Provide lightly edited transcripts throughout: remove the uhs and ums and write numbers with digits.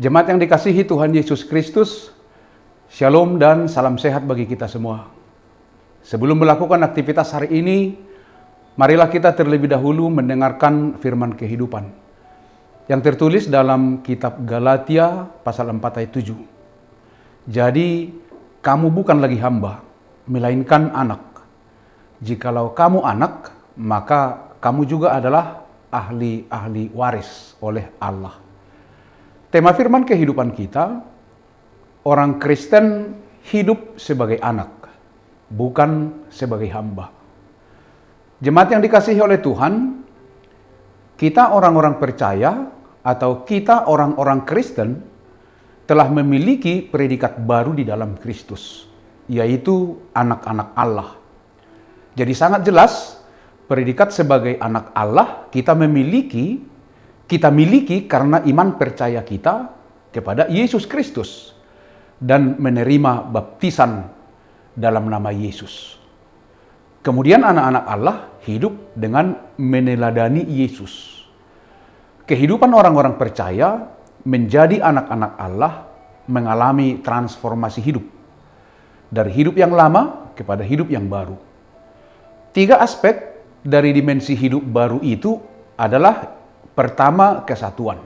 Jemaat yang dikasihi Tuhan Yesus Kristus, Shalom dan salam sehat bagi kita semua. Sebelum melakukan aktivitas hari ini, marilah kita terlebih dahulu mendengarkan firman kehidupan yang tertulis dalam kitab Galatia pasal 4 ayat 7. Jadi, kamu bukan lagi hamba, melainkan anak. Jikalau kamu anak, maka kamu juga adalah ahli-ahli waris oleh Allah. Tema firman kehidupan kita, orang Kristen hidup sebagai anak, bukan sebagai hamba. Jemaat yang dikasihi oleh Tuhan, kita orang-orang percaya atau kita orang-orang Kristen telah memiliki predikat baru di dalam Kristus, yaitu anak-anak Allah. Jadi sangat jelas, predikat sebagai anak Allah kita miliki karena iman percaya kita kepada Yesus Kristus dan menerima baptisan dalam nama Yesus. Kemudian anak-anak Allah hidup dengan meneladani Yesus. Kehidupan orang-orang percaya menjadi anak-anak Allah mengalami transformasi hidup. Dari hidup yang lama kepada hidup yang baru. 3 aspek dari dimensi hidup baru itu adalah pertama, kesatuan.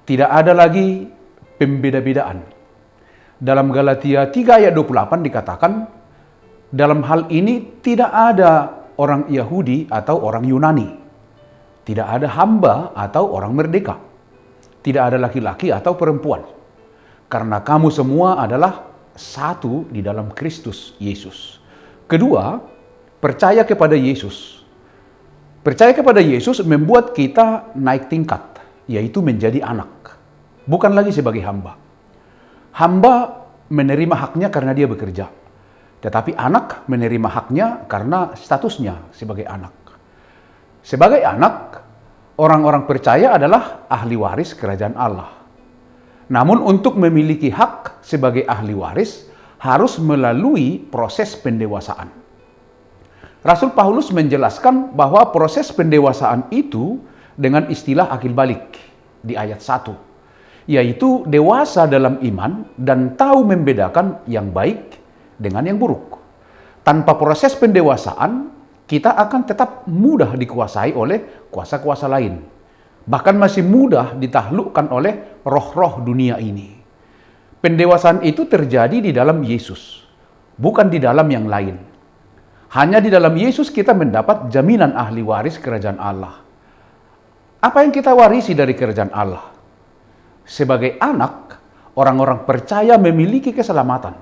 Tidak ada lagi pembeda-bedaan. Dalam Galatia 3 ayat 28 dikatakan, dalam hal ini tidak ada orang Yahudi atau orang Yunani. Tidak ada hamba atau orang merdeka. Tidak ada laki-laki atau perempuan. Karena kamu semua adalah satu di dalam Kristus Yesus. Kedua, percaya kepada Yesus. Percaya kepada Yesus membuat kita naik tingkat, yaitu menjadi anak. Bukan lagi sebagai hamba. Hamba menerima haknya karena dia bekerja. Tetapi anak menerima haknya karena statusnya sebagai anak. Sebagai anak, orang-orang percaya adalah ahli waris kerajaan Allah. Namun untuk memiliki hak sebagai ahli waris, harus melalui proses pendewasaan. Rasul Paulus menjelaskan bahwa proses pendewasaan itu dengan istilah akil balik di ayat 1. Yaitu dewasa dalam iman dan tahu membedakan yang baik dengan yang buruk. Tanpa proses pendewasaan, kita akan tetap mudah dikuasai oleh kuasa-kuasa lain. Bahkan masih mudah ditaklukkan oleh roh-roh dunia ini. Pendewasaan itu terjadi di dalam Yesus, bukan di dalam yang lain. Hanya di dalam Yesus kita mendapat jaminan ahli waris kerajaan Allah. Apa yang kita warisi dari kerajaan Allah? Sebagai anak, orang-orang percaya memiliki keselamatan.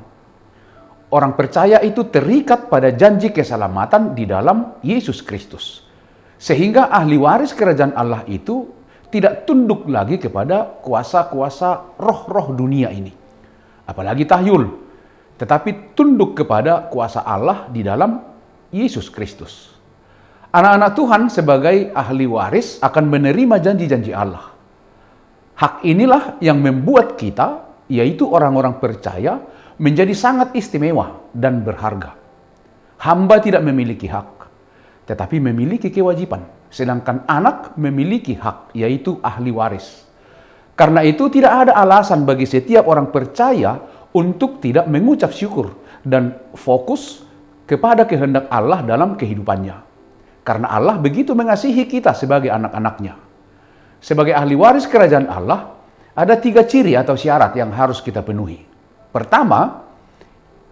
Orang percaya itu terikat pada janji keselamatan di dalam Yesus Kristus. Sehingga ahli waris kerajaan Allah itu tidak tunduk lagi kepada kuasa-kuasa roh-roh dunia ini. Apalagi tahyul. Tetapi tunduk kepada kuasa Allah di dalam Yesus Kristus. Anak-anak Tuhan sebagai ahli waris akan menerima janji-janji Allah. Hak inilah yang membuat kita, yaitu orang-orang percaya, menjadi sangat istimewa dan berharga. Hamba tidak memiliki hak, tetapi memiliki kewajiban. Sedangkan anak memiliki hak, yaitu ahli waris. Karena itu tidak ada alasan bagi setiap orang percaya untuk tidak mengucap syukur dan fokus kepada kehendak Allah dalam kehidupannya. Karena Allah begitu mengasihi kita sebagai anak-anaknya. Sebagai ahli waris kerajaan Allah, ada 3 ciri atau syarat yang harus kita penuhi. Pertama,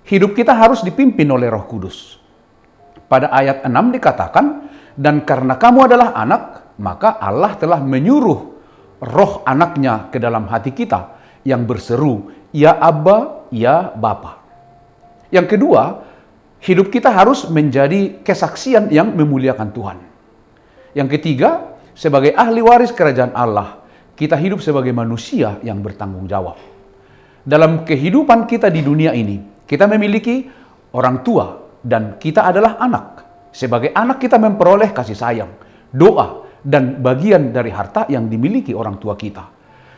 hidup kita harus dipimpin oleh Roh Kudus. Pada ayat 6 dikatakan, dan karena kamu adalah anak, maka Allah telah menyuruh roh anaknya ke dalam hati kita yang berseru, ya Abba, ya Bapa. Yang kedua, hidup kita harus menjadi kesaksian yang memuliakan Tuhan. Yang ketiga, sebagai ahli waris kerajaan Allah, kita hidup sebagai manusia yang bertanggung jawab. Dalam kehidupan kita di dunia ini, kita memiliki orang tua dan kita adalah anak. Sebagai anak kita memperoleh kasih sayang, doa, dan bagian dari harta yang dimiliki orang tua kita.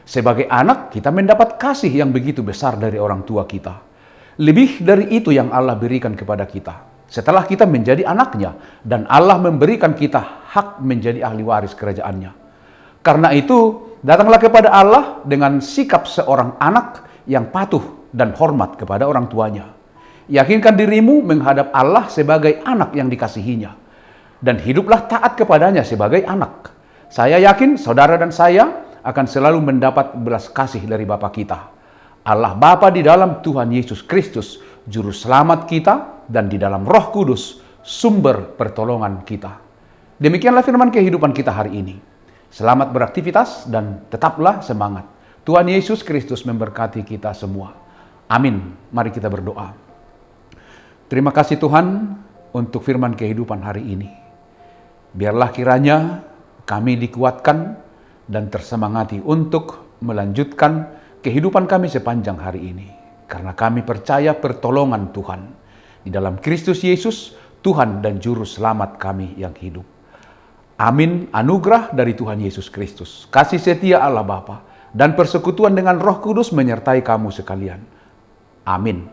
Sebagai anak, kita mendapat kasih yang begitu besar dari orang tua kita. Lebih dari itu yang Allah berikan kepada kita. Setelah kita menjadi anaknya, dan Allah memberikan kita hak menjadi ahli waris kerajaannya. Karena itu, Datanglah kepada Allah dengan sikap seorang anak yang patuh dan hormat kepada orang tuanya. Yakinkan dirimu menghadap Allah sebagai anak yang dikasihinya, dan hiduplah taat kepadanya sebagai anak. Saya yakin saudara dan saya akan selalu mendapat belas kasih dari Bapa kita, Allah Bapa di dalam Tuhan Yesus Kristus, Juru Selamat kita, dan di dalam Roh Kudus, sumber pertolongan kita. Demikianlah firman kehidupan kita hari ini. Selamat beraktivitas dan tetaplah semangat. Tuhan Yesus Kristus memberkati kita semua. Amin. Mari kita berdoa. Terima kasih Tuhan untuk firman kehidupan hari ini. Biarlah kiranya kami dikuatkan dan tersemangati untuk melanjutkan kehidupan kami sepanjang hari ini. Karena kami percaya pertolongan Tuhan di dalam Kristus Yesus, Tuhan dan Juru Selamat kami yang hidup. Amin. Anugerah dari Tuhan Yesus Kristus, kasih setia Allah Bapa, dan persekutuan dengan Roh Kudus menyertai kamu sekalian. Amin.